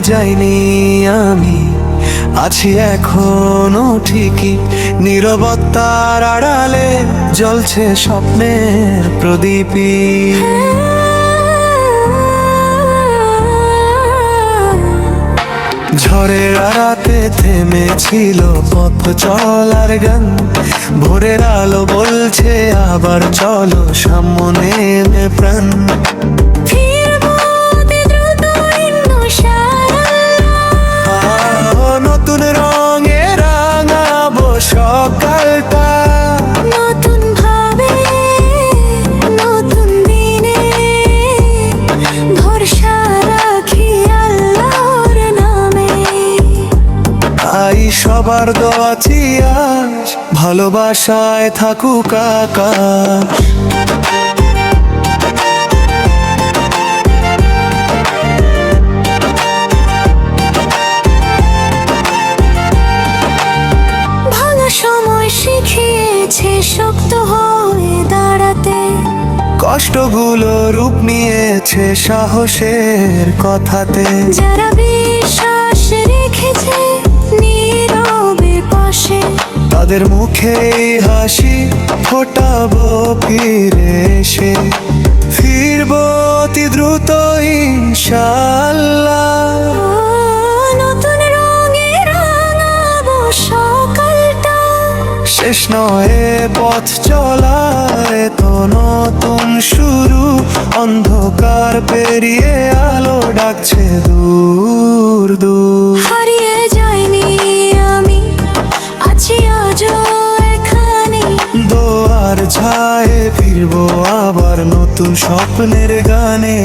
যাইনি আমি, আছি এখনো ঠিকই। নীরবতার আড়ালে জ্বলছে স্বপ্নের প্রদীপই। ঝড়ের রাতে থেমেছিল পথ চলার গান, ভোরের আলো বলছে আবার চলো সামনে প্রাণ। নতুন রঙে রাঙাবো সকালটা, নতুন ভাবে নতুন দিনে ভরসা রাখি আল্লাহর নামে। তাই সবার দোয়া আজ ভালোবাসায় থাকুক আকাশ। সময় শিখিয়েছে শক্ত হয়ে দাঁড়াতে, কষ্টগুলো রূপ নিয়েছে সাহসের কথাতে। যারা বিশ্বাস রেখেছে নীরবে পাশে, তাদের মুখেই হাসি ফোটাবো ফিরে এসে। ফিরবো অতি দ্রুত ইনশাআল্লাহ। নতুন রঙে রাঙাবো সকালটা, শেষ নয় পথ চলার তো নতুন শুরু। অন্ধকার পেরিয়ে আলো ডাকছে দূর দূর। হারিয়ে যাইনি আমি, আছি আজও এখানে। দোয়ার ছায়ে ফিরবো আবার নতুন স্বপ্নের গানে।